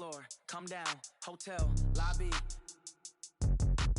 floor, come down, hotel, lobby.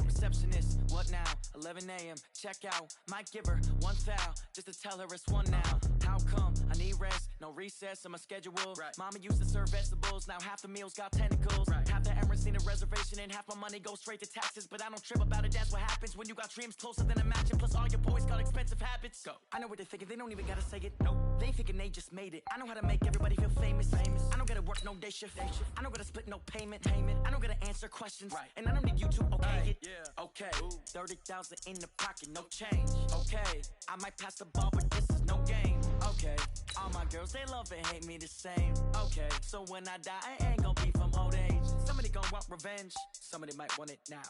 Receptionist, what now? 11 a.m., check out. Might give her one foul, just to tell her it's one now. How come? I need rest, no recess on my schedule. Right. Mama used to serve vegetables, now half the meals got tentacles. Right. Half the Emirates need a reservation and half my money goes straight to taxes. But I don't trip about it, that's what happens when you got dreams closer than a mansion. Plus all your boys got expensive habits. Go. I know what they're thinking, they don't even gotta say it. Nope. They thinking they just made it. I know how to make everybody feel famous. I don't gotta work no day shift. I don't gotta split no payment. I don't gotta answer questions. Right. And I don't need you to okay it. Yeah. Okay. 30,000 in the pocket, no change. Okay. I might pass the ball, but this is no game. Okay. All my girls, they love and hate me the same. Okay. So when I die, I ain't gonna be from old age. Somebody gonna want revenge. Somebody might want it now.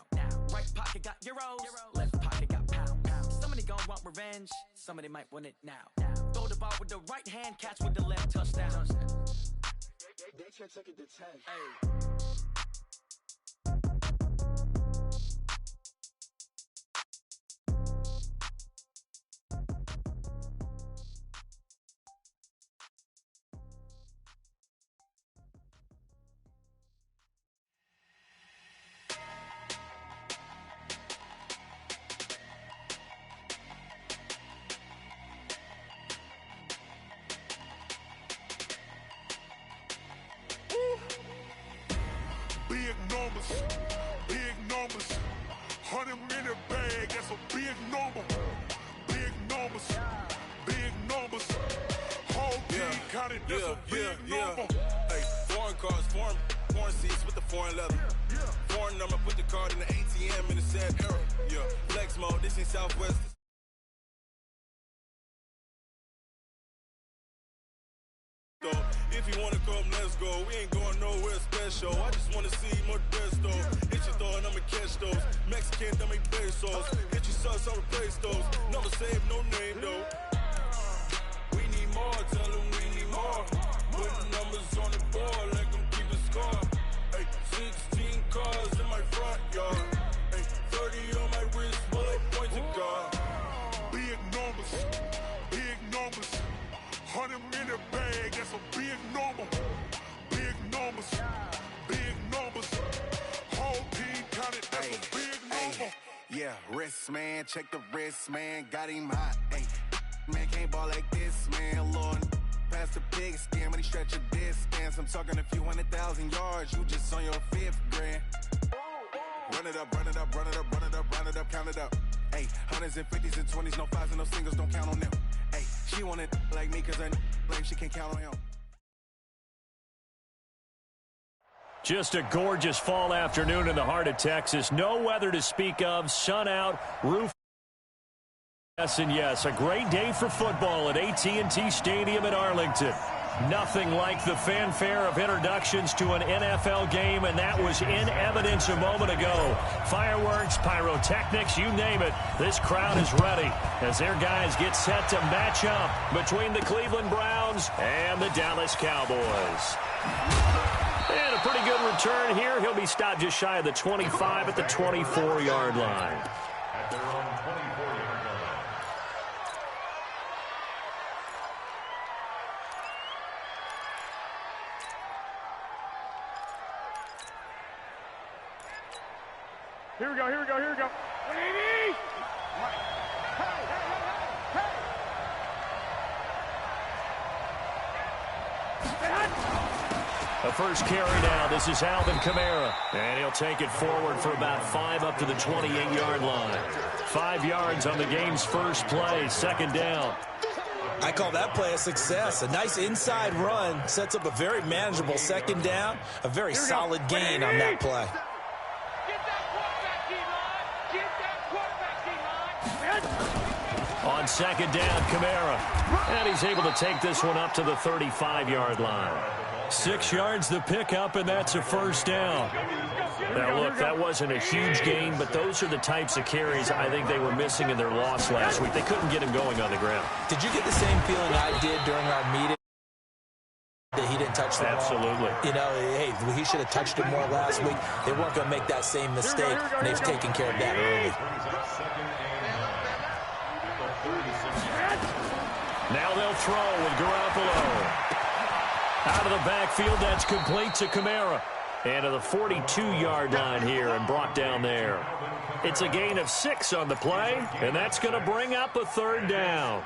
Right pocket got euros. Left pocket got pound. Somebody gonna want revenge. Somebody might want it now. Throw the ball with the right hand, catch with the left, touchdown. They can't take it to 10. Hey. Big numbers, 100 minute bag, that's a big number. Big numbers, whole team counted, that's a big number. Hey, foreign cars, foreign seats with the foreign leather. Foreign number, put the card in the ATM in the sad era. Yeah, flex mode, this ain't Southwest. If you wanna come, let's go. We ain't going nowhere special. I just wanna see more Modesto. Hit your thought, I'ma catch those. Mexican, don't make pesos. Hit your sauce, I'll replace those. Never save no name though. We need more, tell them we need more. Put the numbers on the board, let them keep the score. Hey, 16 cars in my front yard. Hey, 30 on my wrist, bullet point to God. Big numbers, 100 minute bag, that's a big number. Big numbers, whole team counted, that's a big number. Yeah, wrist man, check the wrist man, got him hot. Ay, man can't ball like this, man. Lord, past the pig skin when he stretch a distance. I'm talking a few 100,000 yards, you just on your 5th grand. Run it up, count it up. Ay, hundreds and 50s and 20s, no 5s and no singles, don't count on them. Ay, she want it like me cause her blame, she can't count on him. Just a gorgeous fall afternoon in the heart of Texas. No weather to speak of, sun out, roof. Yes and yes, a great day for football at AT&T Stadium in Arlington. Nothing like the fanfare of introductions to an NFL game, and that was in evidence a moment ago. Fireworks, pyrotechnics, you name it. This crowd is ready as their guys get set to match up between the Cleveland Browns and the Dallas Cowboys. And a pretty good return here. He'll be stopped just shy of the 25 at the 24-yard line. At their own 24-yard line. Here we go. The first carry now. This is Alvin Kamara. And he'll take it forward for about 5 up to the 28-yard line. 5 yards on the game's first play. Second down. I call that play a success. A nice inside run sets up a very manageable second down. A very solid gain on that play. On second down, Kamara. And he's able to take this one up to the 35-yard line. 6 yards the pickup, and that's a first down. Now, look, that wasn't a huge gain, but those are the types of carries I think they were missing in their loss last week. They couldn't get him going on the ground. Did you get the same feeling I did during our meeting that he didn't touch the ball? Absolutely. You know, hey, he should have touched it more last week. They weren't going to make that same mistake, and they've taken care of that early. Now they'll throw with Garoppolo. Out of the backfield, that's complete to Kamara. And to the 42-yard line here and brought down there. It's a gain of 6 on the play, and that's going to bring up a third down.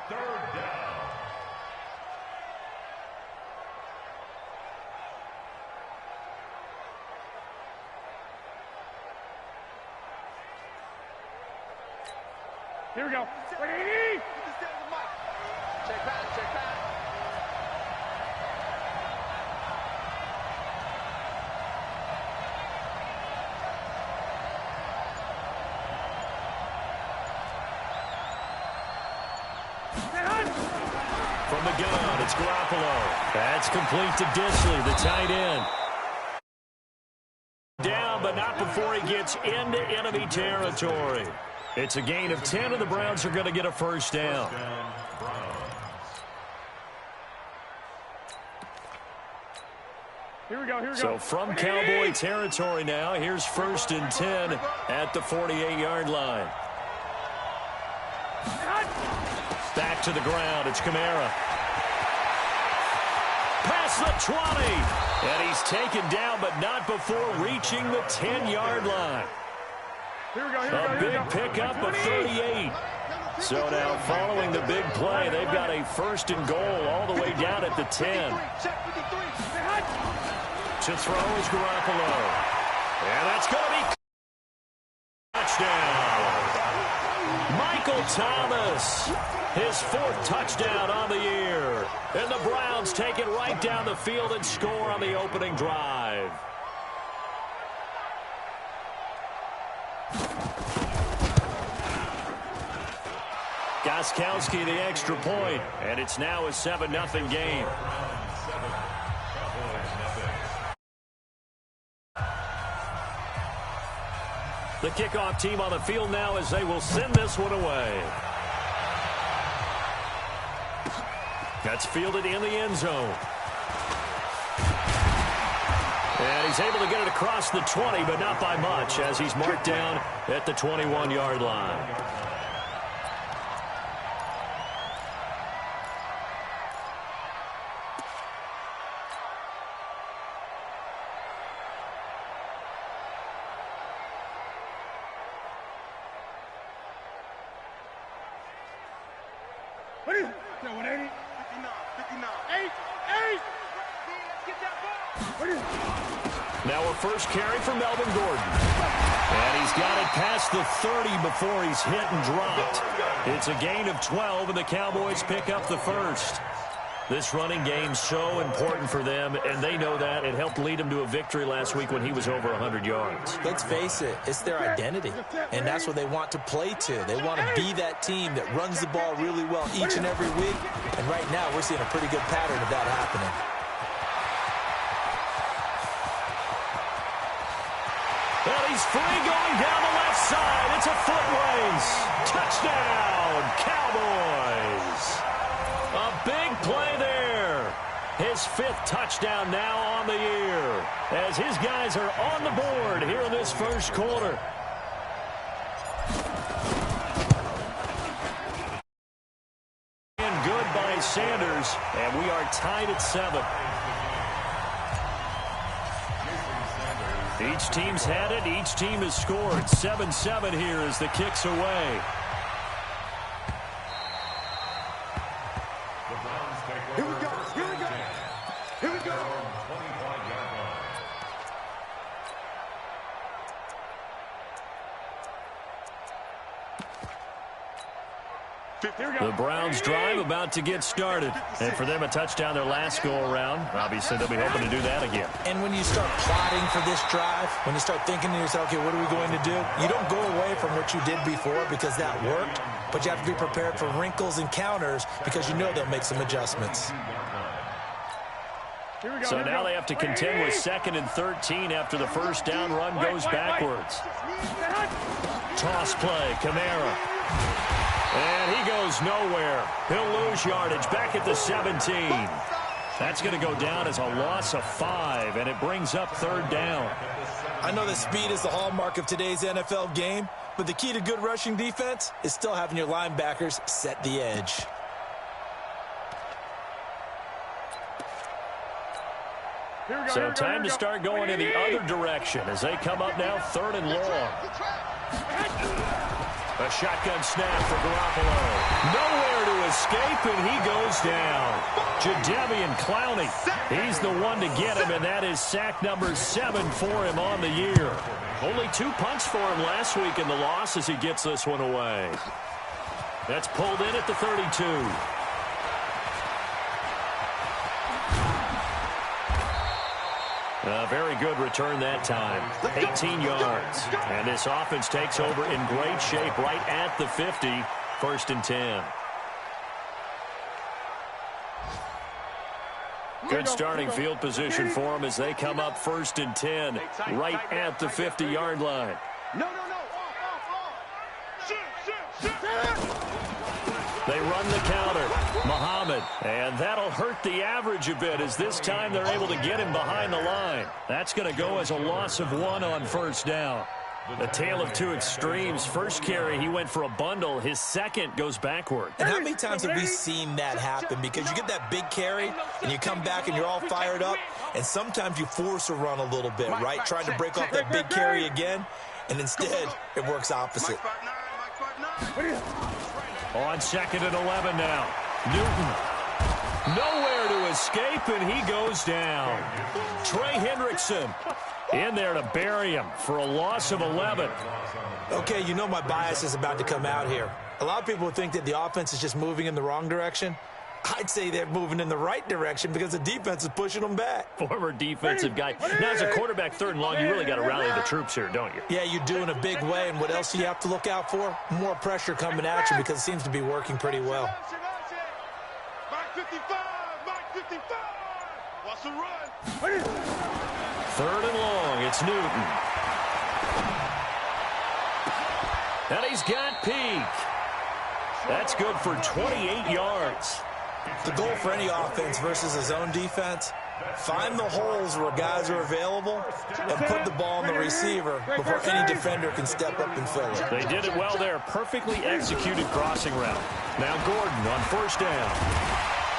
Here we go. Check back. From the gun, it's Garoppolo. That's complete to Disley, the tight end. Down, but not before he gets into enemy territory. It's a gain of 10, and the Browns are going to get a first down. Here we go. So from Cowboy territory now, here's 1st and 10 at the 48-yard line. Back to the ground. It's Kamara. Past the 20. And he's taken down, but not before reaching the 10-yard line. A big pickup of 38. So now following the big play, they've got a 1st and goal all the way down at the 10. To throw is Garoppolo. And that's going to be touchdown. Michael Thomas, his 4th touchdown on the year. And the Browns take it right down the field and score on the opening drive. Gostkowski the extra point, and it's now a 7-0 game. The kickoff team on the field now as they will send this one away. That's fielded in the end zone. And he's able to get it across the 20, but not by much, as he's marked down at the 21-yard line. Now a first carry for Melvin Gordon. And he's got it past the 30 before he's hit and dropped. It's a gain of 12, and the Cowboys pick up the first. This running game's so important for them, and they know that. It helped lead them to a victory last week when he was over 100 yards. Let's face it, it's their identity, and that's what they want to play to. They want to be that team that runs the ball really well each and every week, and right now we're seeing a pretty good pattern of that happening. Well, he's free going down the left side. It's a foot race. Touchdown, Cowboys. A big play there. His 5th touchdown now on the year as his guys are on the board here in this first quarter. And good by Sanders, and we are tied at 7. Each team's had it. Each team has scored. 7-7 here as the kick's away. Here we go. Here we go. The Browns drive about to get started. And for them, a touchdown their last go-around. Obviously, they'll be hoping to do that again. And when you start plotting for this drive, when you start thinking to yourself, okay, what are we going to do? You don't go away from what you did before because that worked, but you have to be prepared for wrinkles and counters because you know they'll make some adjustments. So now they have to contend with 2nd and 13 after the first down run goes backwards. Toss play, Kamara. And he goes nowhere. He'll lose yardage back at the 17. That's going to go down as a loss of 5, and it brings up 3rd down. I know that speed is the hallmark of today's NFL game, but the key to good rushing defense is still having your linebackers set the edge. So time to start going in the other direction as they come up now 3rd and long. A shotgun snap for Garoppolo. Nowhere to escape, and he goes down. Jadeveon Clowney, he's the one to get him, and that is sack number 7 for him on the year. Only 2 punts for him last week in the loss as he gets this one away. That's pulled in at the 32. A very good return that time. 18 yards. And this offense takes over in great shape right at the 50. 1st and 10. Good starting field position for them as they come up 1st and 10 right at the 50-yard line. They run the counter. Muhammad. And that'll hurt the average a bit as this time they're able to get him behind the line. That's going to go as a loss of 1 on 1st down. A tale of 2 extremes. First carry, he went for a bundle. His second goes backward. And how many times have we seen that happen? Because you get that big carry, and you come back and you're all fired up, and sometimes you force a run a little bit, right? Trying to break off that big carry again, and instead it works opposite. On 2nd and 11 now. Newton. Nowhere to escape, and he goes down. Trey Hendrickson in there to bury him for a loss of 11. Okay, you know my bias is about to come out here. A lot of people think that the offense is just moving in the wrong direction. I'd say they're moving in the right direction because the defense is pushing them back. Former defensive guy. Now, as a quarterback 3rd and long, you really got to rally the troops here, don't you? Yeah, you do in a big way. And what else do you have to look out for? More pressure coming at you because it seems to be working pretty well. Mike 55, Mike 55. What's the run? 3rd and long, it's Newton. And he's got Peak. That's good for 28 yards. The goal for any offense versus his own defense, find the holes where guys are available and put the ball on the receiver before any defender can step up and fill it. They did it well there. Perfectly executed crossing route. Now Gordon on 1st down.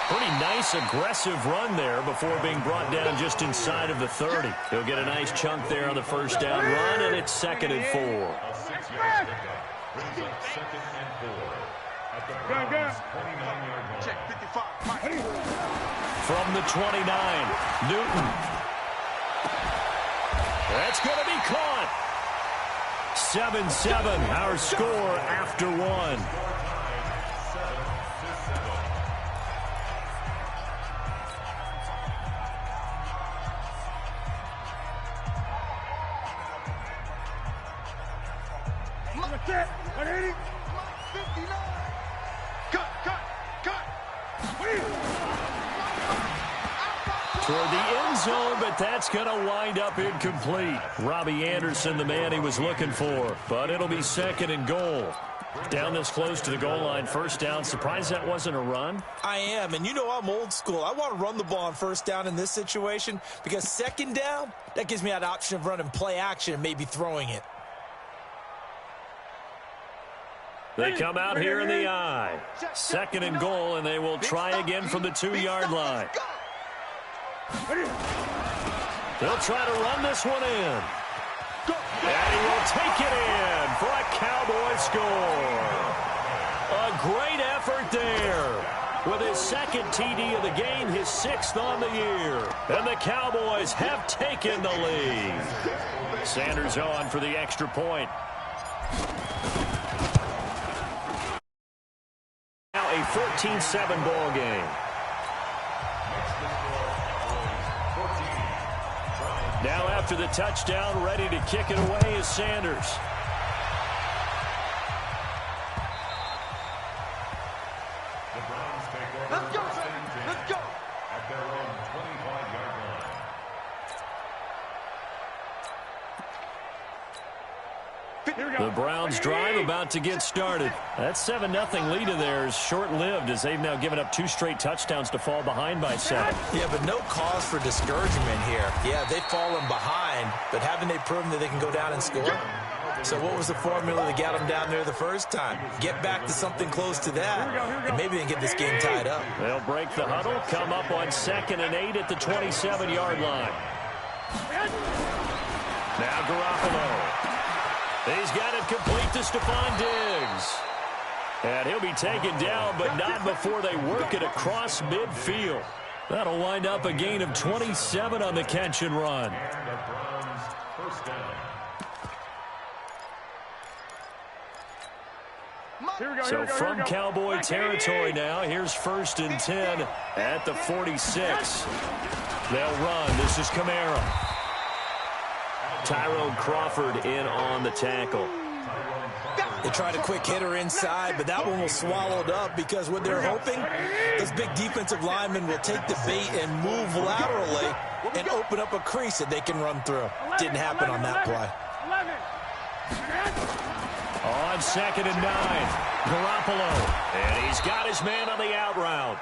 Pretty nice, aggressive run there before being brought down just inside of the 30. He'll get a nice chunk there on the 1st down run, and it's 2nd and 4. Check 55. From the 29, Newton. That's going to be caught. 7-7, our score after 1. Toward the end zone, but that's going to wind up incomplete. Robbie Anderson, the man he was looking for, but it'll be 2nd and goal. Down this close to the goal line, 1st down. Surprised that wasn't a run? I am, and you know I'm old school. I want to run the ball on 1st down in this situation because 2nd down, that gives me that option of running play action and maybe throwing it. They come out here in the I. 2nd and goal, and they will try again from the 2-yard line. They'll try to run this one in. And he will take it in for a Cowboy score. A great effort there. With his 2nd TD of the game, his 6th on the year. And the Cowboys have taken the lead. Sanders on for the extra point. Now a 14-7 ball game. Now after the touchdown, ready to kick it away is Sanders. The Browns take over. Let's go. Let's go. At their own 25-yard line. The Browns drive about to get started. That 7-0 lead of theirs short-lived as they've now given up 2 straight touchdowns to fall behind by 7. Yeah, but no cause for discouragement here. Yeah, they've fallen behind, but haven't they proven that they can go down and score? So what was the formula that got them down there the first time? Get back to something close to that, and maybe they can get this game tied up. They'll break the huddle, come up on 2nd and 8 at the 27-yard line. Now Garoppolo. He's got it complete to Stephon Diggs. And he'll be taken down, but not before they work it across midfield. That'll wind up a gain of 27 on the catch and run. So from Cowboy territory now, here's 1st and 10 at the 46. They'll run. This is Kamara. Tyrone Crawford in on the tackle. They tried a quick hitter inside, but that one was swallowed up because what they're hoping, those big defensive linemen will take the bait and move laterally and open up a crease that they can run through. Didn't happen on that play. On 2nd and 9, Garoppolo. And he's got his man on the out route.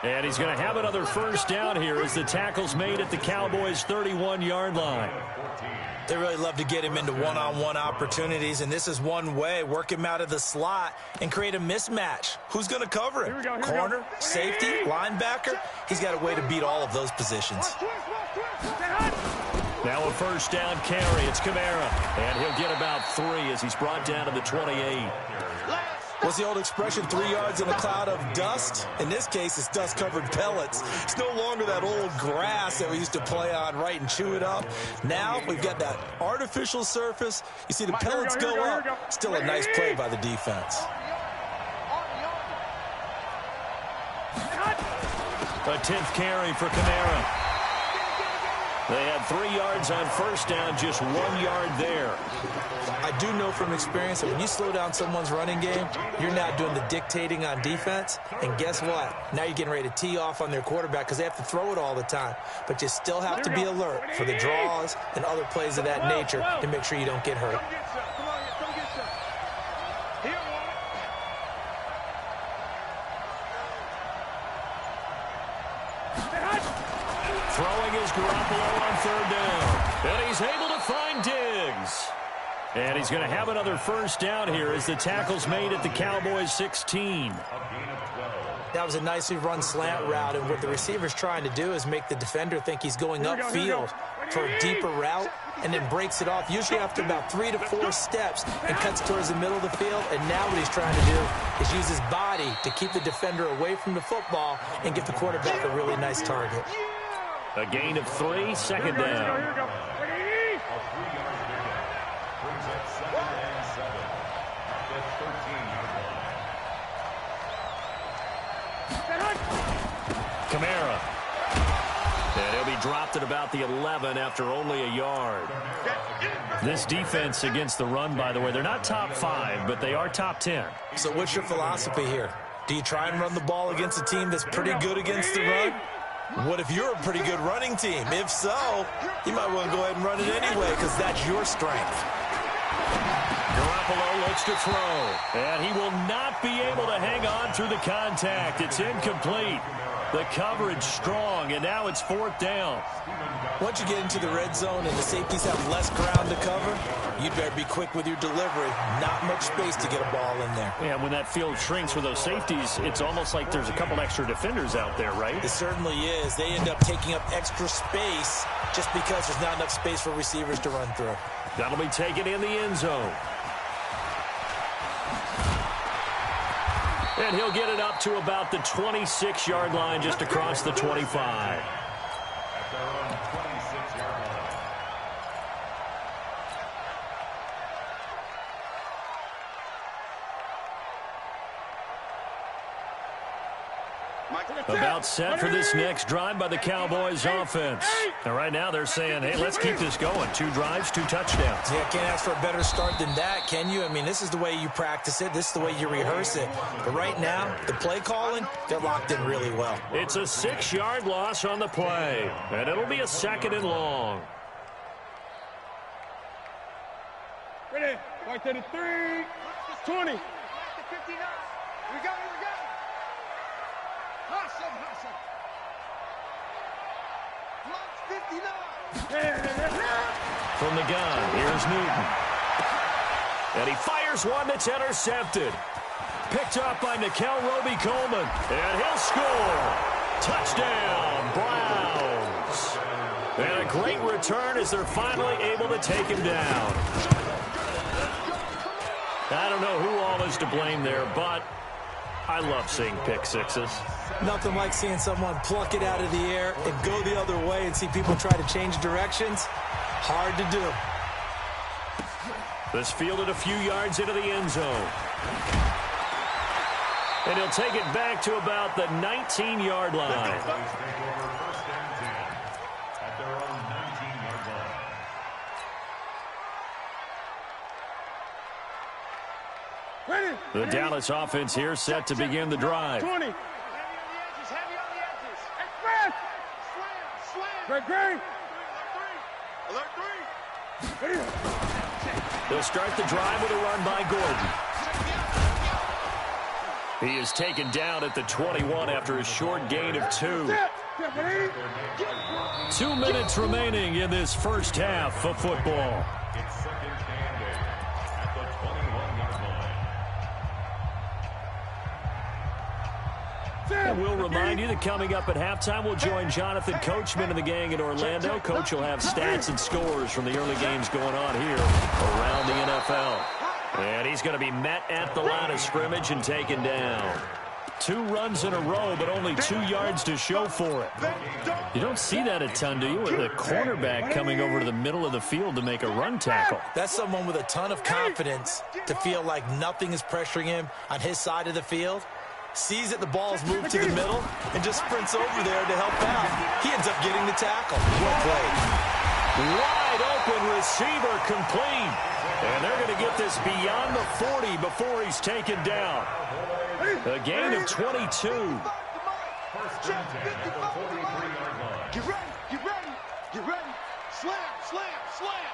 And he's going to have another first down here as the tackle's made at the Cowboys' 31-yard line. They really love to get him into one-on-one opportunities, and this is one way. Work him out of the slot and create a mismatch. Who's going to cover him? Corner, safety, linebacker? He's got a way to beat all of those positions. Now a first down carry. It's Kamara. And he'll get about 3 as he's brought down to the 28. What's the old expression, 3 yards in a cloud of dust? In this case, it's dust-covered pellets. It's no longer that old grass that we used to play on, right, and chew it up. Now we've got that artificial surface. You see the pellets go up. Still a nice play by the defense. A 10th carry for Kamara. They had 3 yards on first down, just 1 yard there. I do know from experience that when you slow down someone's running game, you're now doing the dictating on defense. And guess what? Now you're getting ready to tee off on their quarterback because they have to throw it all the time. But you still have to be alert for the draws and other plays of that nature to make sure you don't get hurt. Throwing is Garoppolo on 3rd down. And he's able to find Diggs. And he's going to have another first down here as the tackle's made at the Cowboys' 16. That was a nicely run slant route, and what the receiver's trying to do is make the defender think he's going upfield for a deeper route and then breaks it off, usually after about 3 to 4 steps, and cuts towards the middle of the field. And now what he's trying to do is use his body to keep the defender away from the football and give the quarterback a really nice target. A gain of 3, 2nd down. Kamara. And he'll be dropped at about the 11 after only a yard. This defense against the run, by the way, they're not top 5, but they are top 10. So what's your philosophy here? Do you try and run the ball against a team that's pretty good against the run? What if you're a pretty good running team? If so, you might want to go ahead and run it anyway because that's your strength. Garoppolo looks to throw, and he will not be able to hang on through the contact. It's incomplete. The coverage strong, and now it's 4th down. Once you get into the red zone and the safeties have less ground to cover, you'd better be quick with your delivery. Not much space to get a ball in there. Yeah, when that field shrinks for those safeties, it's almost like there's a couple extra defenders out there, right? It certainly is. They end up taking up extra space just because there's not enough space for receivers to run through. That'll be taken in the end zone. And he'll get it up to about the 26-yard line just across the 25. About set for this next drive by the Cowboys offense. And right now they're saying, hey, let's keep this going. 2 drives, 2 touchdowns. Yeah, can't ask for a better start than that, can you? I mean, this is the way you practice it. This is the way you rehearse it. But right now, the play calling, they're locked in really well. It's a 6-yard loss on the play. And it'll be a 2nd and long. Ready? Right to the 3. 20. We go. From the gun, here's Newton. And he fires one that's intercepted. Picked up by Nickel Roby-Coleman. And he'll score. Touchdown, Browns. And a great return as they're finally able to take him down. I don't know who all is to blame there, but I love seeing pick sixes. Nothing like seeing someone pluck it out of the air and go the other way and see people try to change directions. Hard to do. This fielded a few yards into the end zone. And he'll take it back to about the 19-yard line. The Dallas offense here set to begin the drive. 20. Heavy on the edges, heavy on the edges. Express! Slam, slam. Alert three. They'll start the drive with a run by Gordon. He is taken down at the 21 after a short gain of 2. 2 minutes remaining in this first half of football. It's second and 8 at the 21-yard line. And we'll remind you that coming up at halftime, we'll join Jonathan Coachman and the gang in Orlando. Coach will have stats and scores from the early games going on here around the NFL. And he's going to be met at the line of scrimmage and taken down. 2 runs in a row, but only 2 yards to show for it. You don't see that a ton, do you? With a cornerback coming over to the middle of the field to make a run tackle. That's someone with a ton of confidence to feel like nothing is pressuring him on his side of the field. Sees that the ball's moved to the middle and just sprints over there to help out. He ends up getting the tackle. Well played. Wide open receiver complete. And they're going to get this beyond the 40 before he's taken down. A gain of 22. First and 10 at the 43-yard line. Get ready, get ready, get ready. Slam, slam, slam.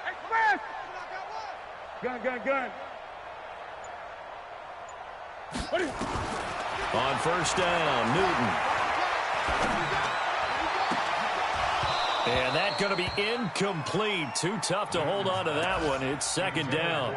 Express! Gun. On first down, Newton. And that's going to be incomplete. Too tough to hold on to that one. It's second down.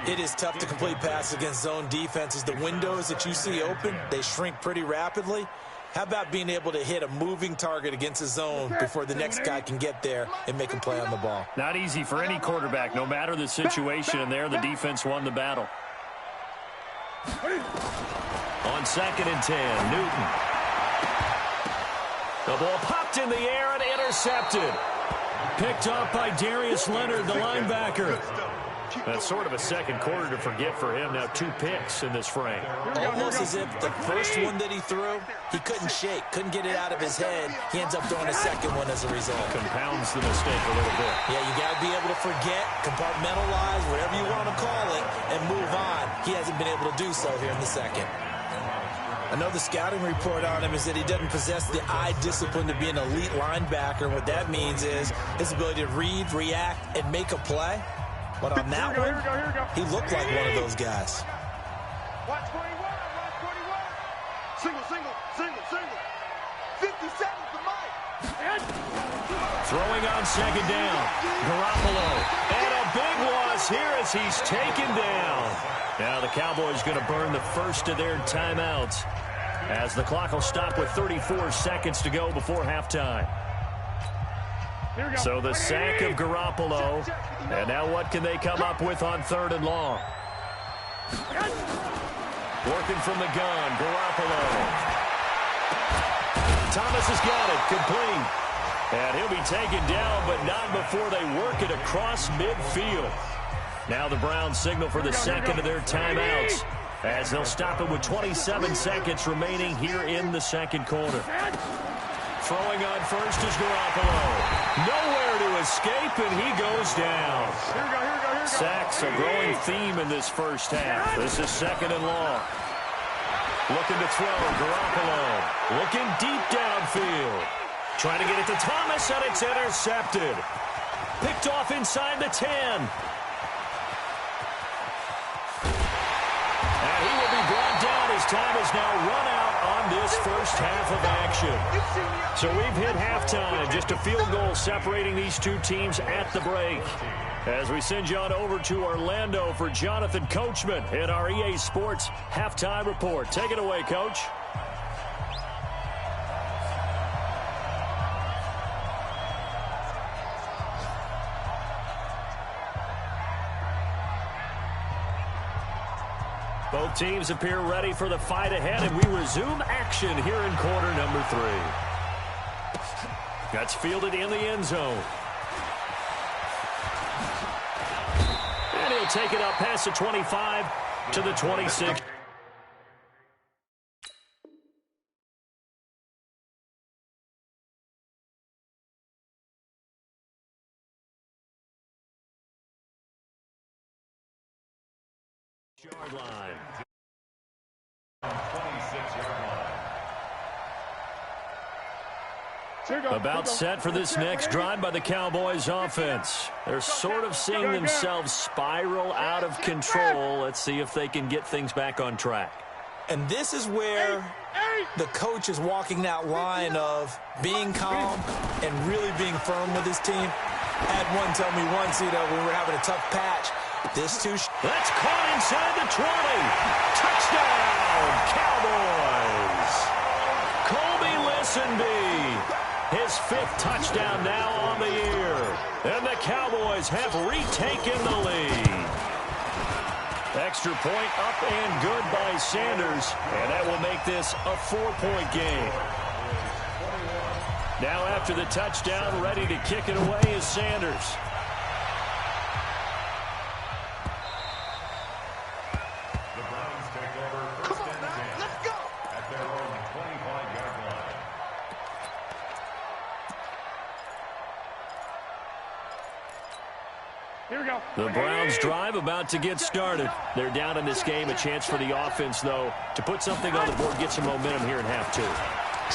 It is tough to complete passes against zone defenses. The windows that you see open, they shrink pretty rapidly. How about being able to hit a moving target against a zone before the next guy can get there and make a play on the ball? Not easy for any quarterback, no matter the situation. And there, the defense won the battle. On second and 10, Newton. The ball popped in the air and intercepted. Picked up by Darius Leonard, the linebacker. That's sort of a second quarter to forget for him. Now 2 picks in this frame. Almost as if the first one that he threw, he couldn't shake, couldn't get it out of his head. He ends up throwing a second one as a result. Compounds the mistake a little bit. Yeah, you got to be able to forget, compartmentalize, whatever you want to call it, and move on. He hasn't been able to do so here in the second. I know the scouting report on him is that he doesn't possess the eye discipline to be an elite linebacker. What that means is his ability to read, react, and make a play. But on that one, he looked like one of those guys. Watch 21, watch 21. Single. 50 seconds to Mike. Throwing on second down. Garoppolo. And a big loss here as he's taken down. Now the Cowboys going to burn the first of their timeouts as the clock will stop with 34 seconds to go before halftime. So the sack of Garoppolo. And now what can they come up with on 3rd and long? Working from the gun, Garoppolo. Thomas has got it, complete. And he'll be taken down, but not before they work it across midfield. Now the Browns signal for the second of their timeouts as they'll stop it with 27 seconds remaining here in the second quarter. Throwing on first is Garoppolo. Nowhere to escape, and he goes down. Sacks a growing theme in this first half. This is 2nd and long. Looking to throw, Garoppolo. Looking deep downfield. Trying to get it to Thomas, and it's intercepted. Picked off inside the 10. And he will be brought down as time is now run out on this first half of action. So we've hit halftime, just a field goal separating these two teams at the break. As we send you on over to Orlando for Jonathan Coachman in our EA Sports Halftime Report. Take it away, Coach. Both teams appear ready for the fight ahead, and we resume action here in quarter number 3. That's fielded in the end zone. And he'll take it up past the 25 to the 26. Yard line. 26-yard line. About set for this next drive by the Cowboys offense. They're sort of seeing themselves spiral out of control. Let's see if they can get things back on track. And this is where the coach is walking that line of being calm and really being firm with his team. I had one tell me once, when we were having a tough patch, this too. That's caught inside the 20. Touchdown, Cowboys. Colby Listenby, his 5th touchdown now on the year. And the Cowboys have retaken the lead. Extra point up and good by Sanders. And that will make this a 4-point game. Now after the touchdown, ready to kick it away is Sanders. The Browns drive about to get started. They're down in this game. A chance for the offense, though, to put something on the board, get some momentum here in half 2.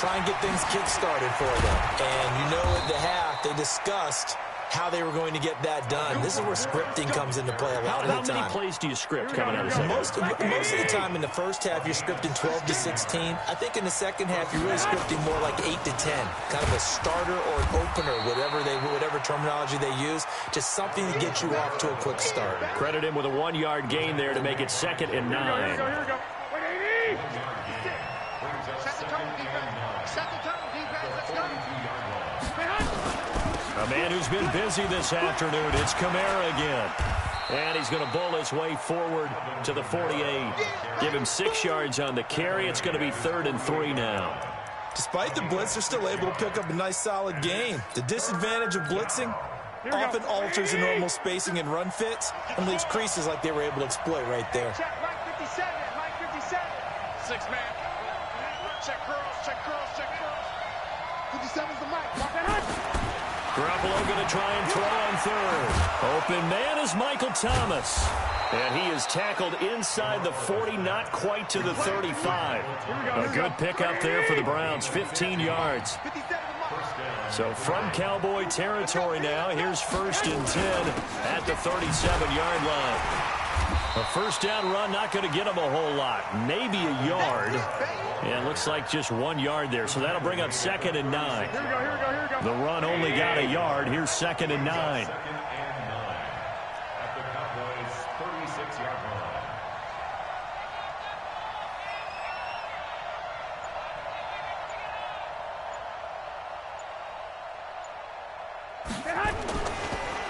Try and get things kick-started for them. And at the half, they discussed how they were going to get that done. This is where scripting comes into play a lot of the time. How many plays do you script coming out of the most of the time in the first half, you're scripting 12 to 16. I think in the second half, you're really scripting more like 8 to 10. Kind of a starter or an opener, whatever terminology they use. Just something to get you off to a quick start. Credit him with a 1-yard gain there to make it 2nd and 9. Here we go. Wait, 80. Set the tone, defense. Set the tone, defense. Let's go. A man who's been busy this afternoon, it's Kamara again. And he's going to bowl his way forward to the 48. Give him 6 yards on the carry. It's going to be 3rd and 3 now. Despite the blitz, they're still able to pick up a nice, solid gain. The disadvantage of blitzing often alters the normal spacing and run fits and leaves creases like they were able to exploit right there. Check Mike 57, Mike 57. 6-man. Check curls. 57's the Mike. Mark that high. Garoppolo going to try and throw on 3rd. Open man is Michael Thomas. And he is tackled inside the 40, not quite to the 35. A good pickup there for the Browns, 15 yards. So from Cowboy territory now, here's 1st and 10 at the 37-yard line. A first down run, not going to get him a whole lot. Maybe a yard. And looks like just 1 yard there. So that'll bring up 2nd and 9. Here we go. The run only got a yard. Here's 2nd and 9. At the Cowboys' 36-yard line.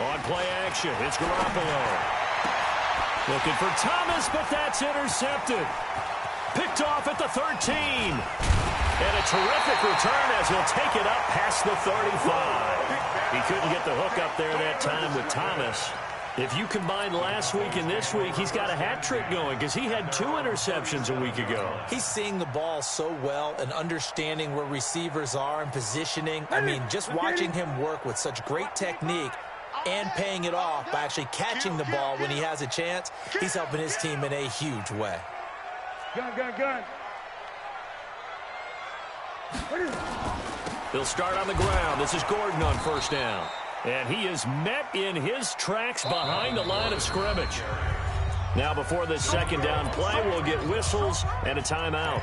On play action, it's Garoppolo. Looking for Thomas, but that's intercepted. Picked off at the 13. And a terrific return as he'll take it up past the 35. He couldn't get the hook up there that time with Thomas. If you combine last week and this week, he's got a hat trick going because he had 2 interceptions a week ago. He's seeing the ball so well and understanding where receivers are and positioning. I mean, just watching him work with such great technique and paying it off by actually catching the ball when he has a chance, he's helping his team in a huge way. Gun. They'll start on the ground. This is Gordon on first down. And he is met in his tracks behind the line of scrimmage. Now before this second down play, we'll get whistles and a timeout.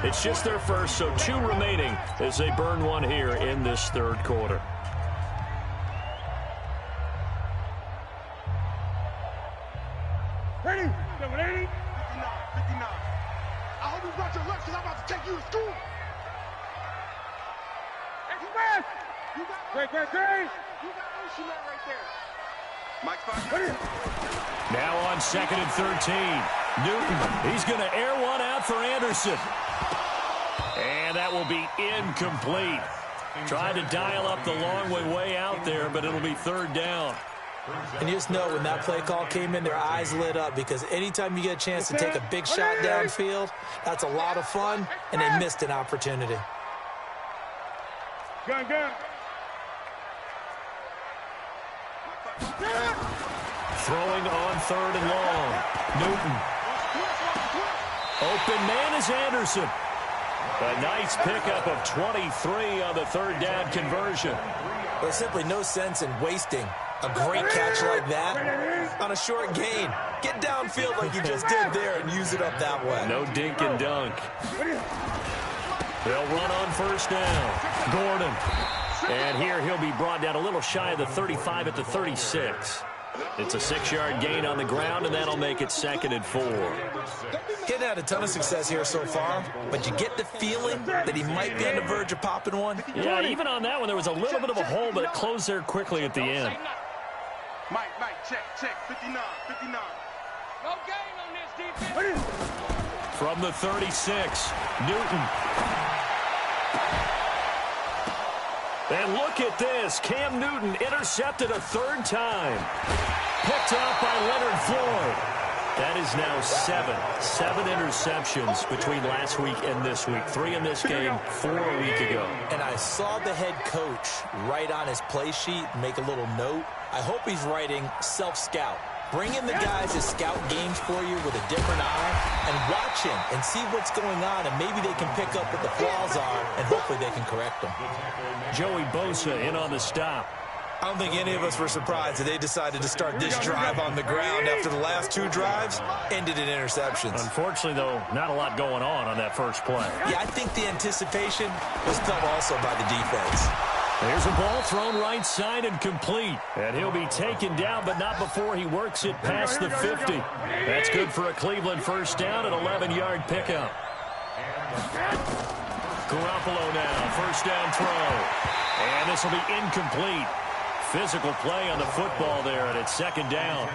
It's just their first, so 2 remaining as they burn one here in this third quarter. Ready? 780. 59. I hope you brought your lunch because I'm about to take you to school. Express! You got great. You got Ocean right there. Mike's fine. Now on 2nd and 13. Newton, he's going to air one out for Anderson. And that will be incomplete. Tried to dial up the long way out there, but it'll be 3rd down. And you just know when that play call came in, their eyes lit up because anytime you get a chance to take a big shot downfield, that's a lot of fun, and they missed an opportunity. Gun. Throwing on 3rd and long. Newton. Open man is Anderson. A nice pickup of 23 on the 3rd down conversion. There's simply no sense in wasting a great catch like that on a short gain. Get downfield like you just did there and use it up that way. No dink and dunk. They'll run on 1st down. Gordon. And here he'll be brought down a little shy of the 35 at the 36. It's a 6-yard gain on the ground, and that'll make it 2nd and 4. Getting had a ton of success here so far, but you get the feeling that he might be on the verge of popping one. Yeah, even on that one, there was a little bit of a hole, but it closed there quickly at the end. Mike, check. 59. No gain on this defense. From the 36, Newton. And look at this. Cam Newton intercepted a 3rd time. Picked off by Leonard Floyd. That is now 7 interceptions between last week and this week. 3 in this game, 4 a week ago. And I saw the head coach write on his play sheet, make a little note. I hope he's writing self-scout. Bring in the guys to scout games for you with a different eye and watch him and see what's going on, and maybe they can pick up what the flaws are, and hopefully they can correct them. Joey Bosa in on the stop. I don't think any of us were surprised that they decided to start this drive on the ground after the last 2 drives ended in interceptions. Unfortunately, though, not a lot going on that first play. Yeah, I think the anticipation was felt also by the defense. There's a ball thrown right side and complete. And he'll be taken down, but not before he works it past the 50. That's good for a Cleveland 1st down, an 11-yard pickup. Garoppolo now, 1st down throw. And this will be incomplete. Physical play on the football there, and it's 2nd down.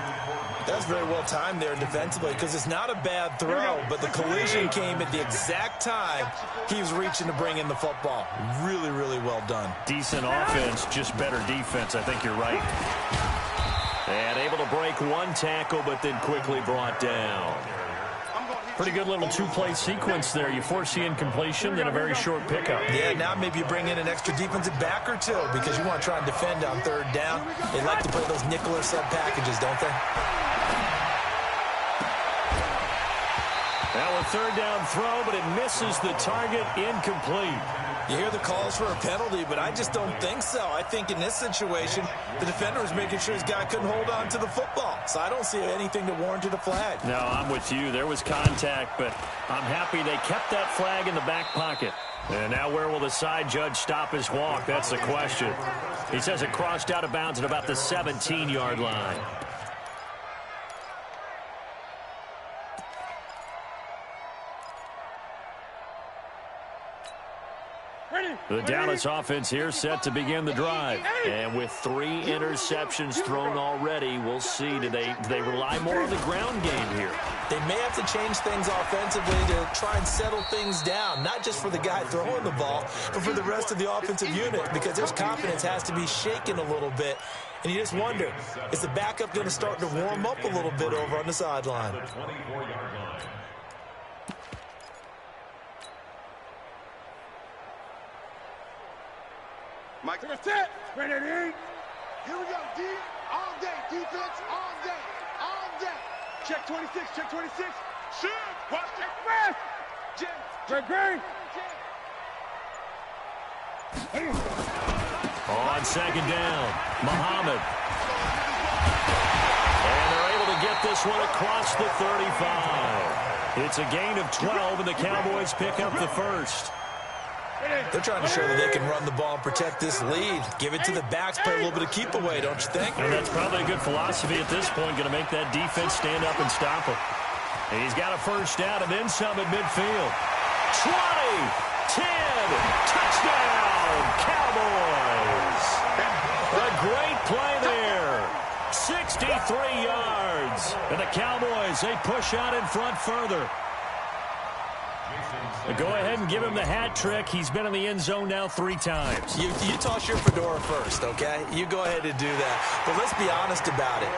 That's very well timed there defensively because it's not a bad throw, but the collision came at the exact time he was reaching to bring in the football. Really, really well done. Decent offense, just better defense. I think you're right. And able to break 1 tackle, but then quickly brought down. Pretty good little 2-play sequence there. You force the incompletion, then a very short pickup. Yeah, now maybe you bring in an extra defensive back or 2 because you want to try and defend on 3rd down. They like to play those nickel or sub packages, don't they? Now a 3rd down throw, but it misses the target, incomplete. You hear the calls for a penalty, but I just don't think so. I think in this situation, the defender was making sure his guy couldn't hold on to the football. So I don't see anything that warranted a flag. No, I'm with you. There was contact, but I'm happy they kept that flag in the back pocket. And now where will the side judge stop his walk? That's the question. He says it crossed out of bounds at about the 17-yard line. The Dallas offense here set to begin the drive. And with 3 interceptions thrown already, we'll see. Do they rely more on the ground game here? They may have to change things offensively to try and settle things down, not just for the guy throwing the ball, but for the rest of the offensive unit, because their confidence has to be shaken a little bit. And you just wonder, is the backup going to start to warm up a little bit over on the sideline? Mike, to the set. Ready to eat. Here we go, D. All day. Defense, all day. All day. Check 26. Shoot. Watch it. Express. Great. On 2nd down, Muhammad. And they're able to get get this one across the 35. It's a gain of 12, and the Cowboys pick up the first. They're trying to show that they can run the ball and protect this lead. Give it to the backs, play a little bit of keep away, don't you think? And that's probably a good philosophy at this point, going to make that defense stand up and stop him. And he's got a first down and then some at midfield. 20, 10, touchdown, Cowboys. A great play there. 63 yards. And the Cowboys, they push out in front further. Go ahead and give him the hat trick. He's been in the end zone now 3 times. You toss your fedora first, okay? You go ahead and do that. But let's be honest about it.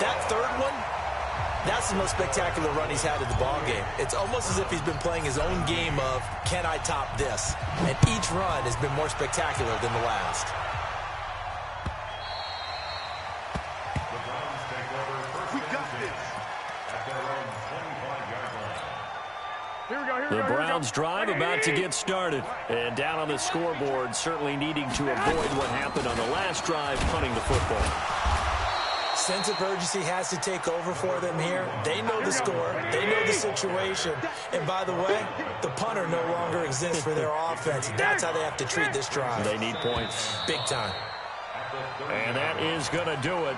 That third one, that's the most spectacular run he's had in the ballgame. It's almost as if he's been playing his own game of, can I top this? And each run has been more spectacular than the last. We got this. At their own 25-yard line. Here we go, here we The go. Browns drive about to get started. And down on the scoreboard, certainly needing to avoid what happened on the last drive, punting the football. Sense of urgency has to take over for them here. They know the score. They know the situation. And by the way, the punter no longer exists for their offense. That's how they have to treat this drive. They need points. Big time. And that is going to do it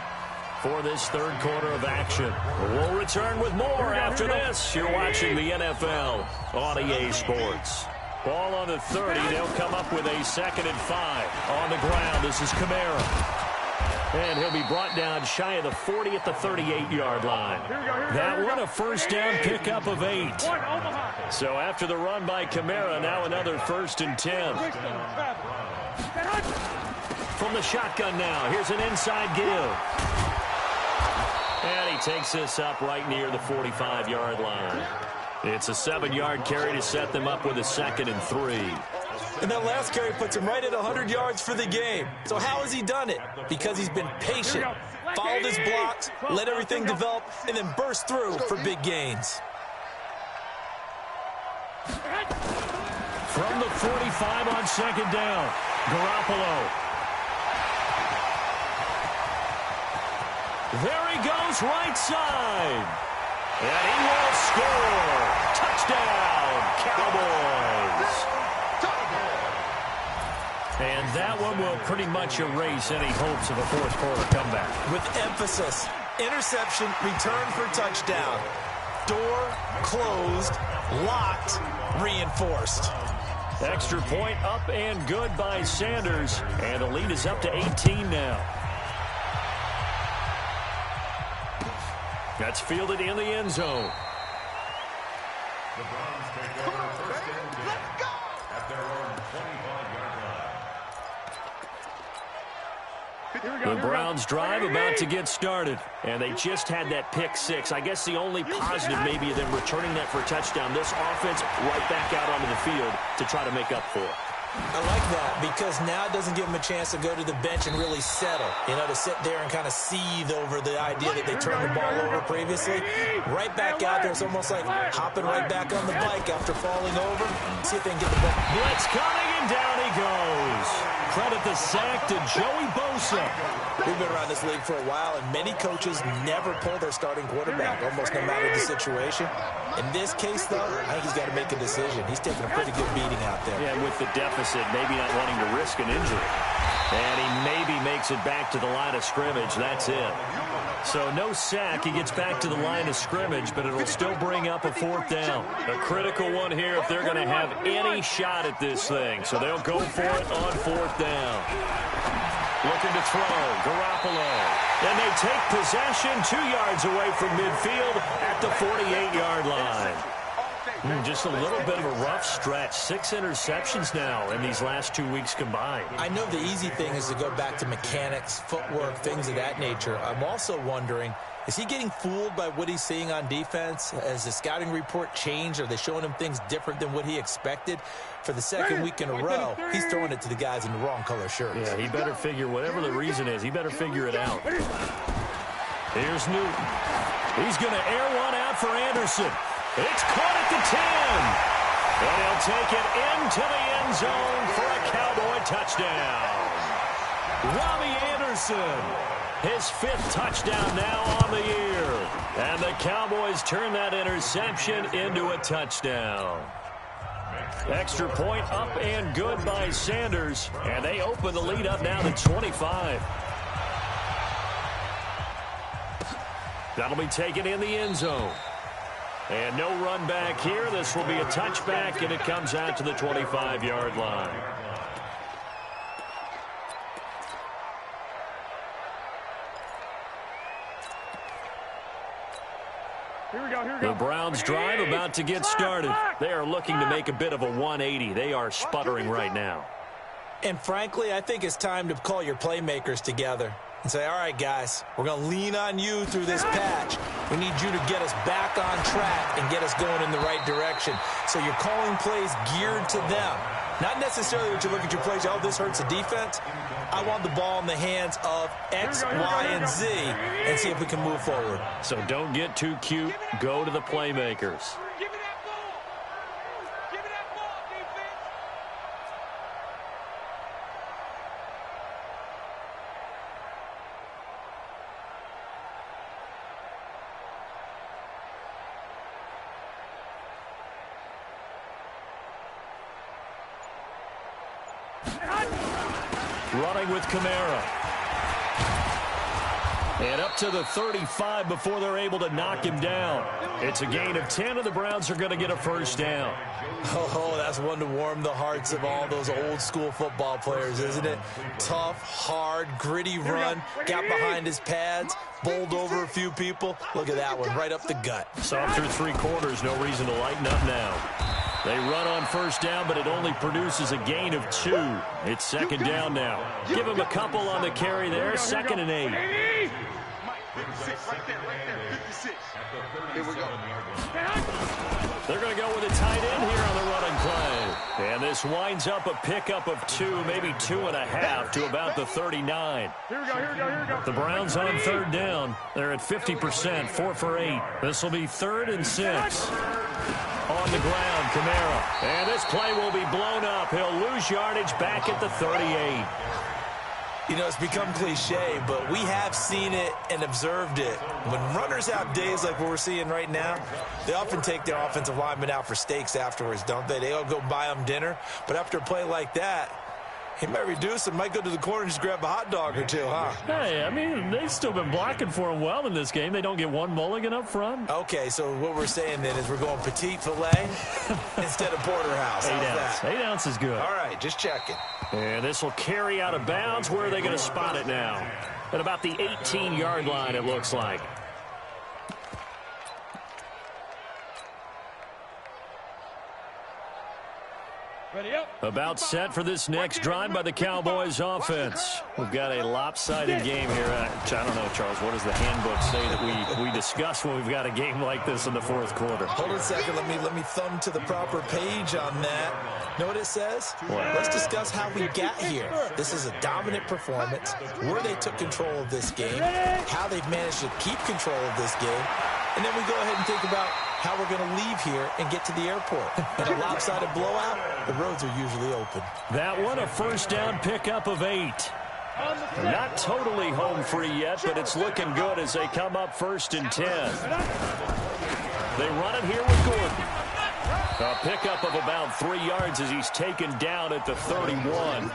for this third quarter of action. We'll return with more after this. You're watching the NFL on EA Sports. Ball on the 30. They'll come up with a 2nd and 5. On the ground, this is Kamara. And he'll be brought down shy of the 40 at the 38-yard line. That one a first down pickup of 8. So after the run by Kamara, now another 1st and 10. From the shotgun now, here's an inside give. And he takes this up right near the 45-yard line. It's a 7-yard carry to set them up with a 2nd and 3. And that last carry puts him right at 100 yards for the game. So how has he done it? Because he's been patient, followed his blocks, let everything develop, and then burst through for big gains. From the 45 on 2nd down, Garoppolo. There he goes, right side. And he will score. Touchdown, Cowboys. And that one will pretty much erase any hopes of a fourth quarter comeback. With emphasis, interception, return for touchdown. Door closed, locked, reinforced. Extra point up and good by Sanders. And the lead is up to 18 now. That's fielded in the end zone. The Browns take over 1st and 10 at their own 25-yard line. The Browns drive about to get started, and they just had that pick 6. I guess the only positive maybe of them returning that for a touchdown. This offense right back out onto the field to try to make up for it. I like that because now it doesn't give them a chance to go to the bench and really settle, to sit there and kind of seethe over the idea that they turned the ball over previously. Right back out there, it's almost like hopping right back on the bike after falling over. See if they can get the ball. Blitz coming, and down he goes. Credit the sack to Joey Bosa. We've been around this league for a while, and many coaches never pull their starting quarterback, almost no matter the situation. In this case, though, I think he's got to make a decision. He's taking a pretty good beating out there. Yeah, with the deficit, maybe not wanting to risk an injury. And he maybe makes it back to the line of scrimmage. That's it. So no sack. He gets back to the line of scrimmage, but it'll still bring up a 4th down. A critical one here if they're going to have any shot at this thing. So they'll go for it on 4th down. Looking to throw, Garoppolo. And they take possession 2 yards away from midfield at the 48-yard line. Just a little bit of a rough stretch. 6 interceptions now in these last 2 weeks combined. I know the easy thing is to go back to mechanics, footwork, things of that nature. I'm also wondering, is he getting fooled by what he's seeing on defense? Has the scouting report changed? Are they showing him things different than what he expected? For the 2nd week in a row, he's throwing it to the guys in the wrong color shirts. Yeah, he better figure, whatever the reason is, he better figure it out. Here's Newton. He's going to air one out for Anderson. It's caught at the 10. And he'll take it into the end zone for a Cowboy touchdown. Robbie Anderson His 5th touchdown now on the year. And the Cowboys turn that interception into a touchdown. Extra point up and good by Sanders. And they open the lead up now to 25. That'll be taken in the end zone. And no run back here. This will be a touchback, and it comes out to the 25-yard line. Here we go. The Browns drive about to get started. They are looking to make a bit of a 180. They are sputtering right now. And frankly, I think it's time to call your playmakers together and say, all right, guys, we're going to lean on you through this patch. We need you to get us back on track and get us going in the right direction. So you're calling plays geared to them. Not necessarily that you look at your plays, oh, this hurts the defense. I want the ball in the hands of X, Y, and Z and see if we can move forward. So don't get too cute. Go to the playmakers. Give me that ball. Give me that ball, defense. Running with Kamara. And up to the 35 before they're able to knock him down. It's a gain of 10, and the Browns are going to get a first down. Oh, that's one to warm the hearts of all those old-school football players, isn't it? Tough, hard, gritty run, got behind his pads, bowled over a few people. Look at that one, right up the gut. So through 3 quarters, no reason to lighten up now. They run on first down, but it only produces a gain of 2. It's second down now. Give him a couple on the carry there, 2nd and 8. 56, right there, 56. Here we go. They're going to go with a tight end here on the running play. And this winds up a pickup of 2, maybe 2.5 to about the 39. Here we go. The Browns on 3rd down. They're at 50%, 4 for 8. This will be 3rd and 6. On the ground, Kamara. And this play will be blown up. He'll lose yardage back at the 38. You know, it's become cliche, but we have seen it and observed it. When runners have days like what we're seeing right now, they often take their offensive linemen out for steaks afterwards, don't they? They all go buy them dinner. But after a play like that, he might reduce and might go to the corner and just grab a hot dog or two, huh? Hey, I mean, they've still been blocking for him well in this game. They don't get one mulligan up front. Okay, so what we're saying then is we're going petite filet instead of porterhouse. 8 ounce. 8 ounce is good. All right, just checking. And this will carry out of bounds. Where are they going to spot it now? At about the 18-yard line, it looks like. Ready up. About set for this next drive by the Cowboys offense. We've got a lopsided game here. I don't know, Charles, what does the handbook say that we discuss when we've got a game like this in the 4th quarter? Hold on a second. Let me thumb to the proper page on that. Know what it says? What? Let's discuss how we got here. This is a dominant performance, where they took control of this game, how they've managed to keep control of this game, and then we go ahead and think about how we're going to leave here and get to the airport. In a lopsided blowout, the roads are usually open. That one, a first down pickup of 8. Not totally home free yet, but it's looking good as they come up 1st and 10. They run it here with Gordon. A pickup of about 3 yards as he's taken down at the 31.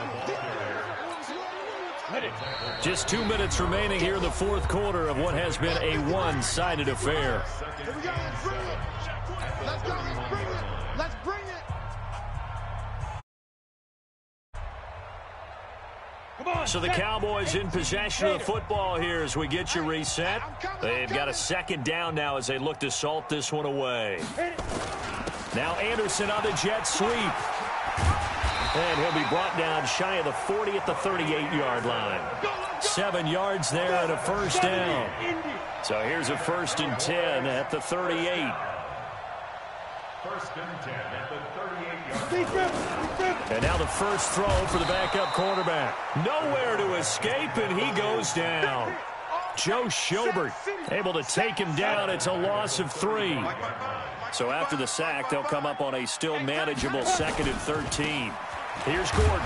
Just 2 minutes remaining here in the 4th quarter of what has been a one-sided affair. Here we go. Let's bring it. Let's go. Let's bring it. Come on. So the Cowboys in possession of the football here as we get you reset. They've got a 2nd down now as they look to salt this one away. Now Anderson on the jet sweep. And he'll be brought down shy of the 40 at the 38-yard line. 7 yards there and a first down. So here's a 1st and 10 at the 38. 1st and 10 at the 38-yard line. And now the first throw for the backup quarterback. Nowhere to escape, and he goes down. Joe Schobert able to take him down. It's a loss of 3. So after the sack, they'll come up on a still manageable 2nd and 13. Here's Gordon.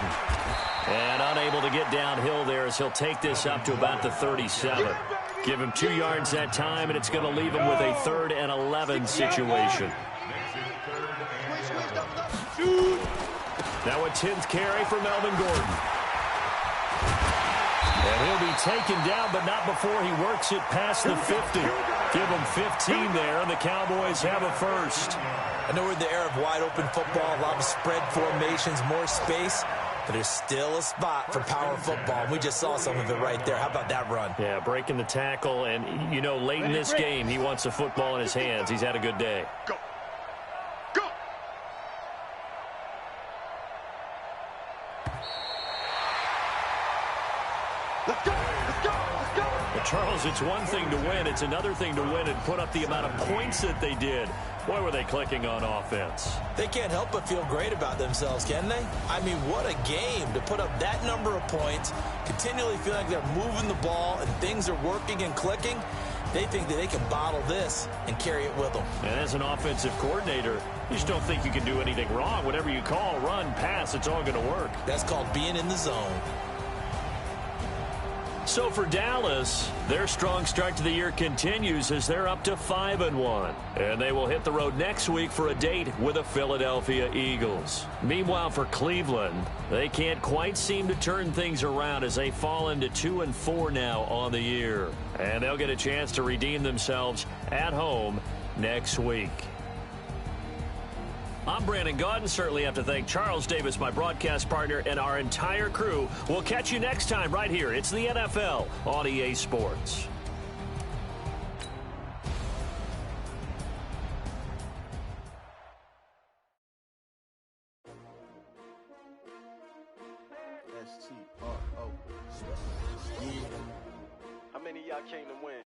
And unable to get downhill there as he'll take this up to about the 37. Give him 2 yards that time, and it's going to leave him with a 3rd and 11 situation. Now a 10th carry for Melvin Gordon. And he'll be taken down, but not before he works it past the 50. Give him 15 there, and the Cowboys have a first. I know we're in the era of wide-open football, a lot of spread formations, more space, but there's still a spot for power football. We just saw some of it right there. How about that run? Yeah, breaking the tackle, and, you know, late in this game, he wants the football in his hands. He's had a good day. Go. Go. Let's go. Let's go. Let's go. Well, Charles, it's one thing to win. It's another thing to win and put up the amount of points that they did. Boy, were they clicking on offense. They can't help but feel great about themselves, can they? I mean, what a game to put up that number of points, continually feel like they're moving the ball and things are working and clicking. They think that they can bottle this and carry it with them. And as an offensive coordinator, you just don't think you can do anything wrong. Whatever you call, run, pass, it's all going to work. That's called being in the zone. So for Dallas, their strong start to the year continues as they're up to 5-1. And they will hit the road next week for a date with the Philadelphia Eagles. Meanwhile, for Cleveland, they can't quite seem to turn things around as they fall into 2-4 now on the year. And they'll get a chance to redeem themselves at home next week. I'm Brandon Gaudin. Certainly have to thank Charles Davis, my broadcast partner, and our entire crew. We'll catch you next time right here. It's the NFL on EA Sports. STRO. Yeah. How many of y'all came to win?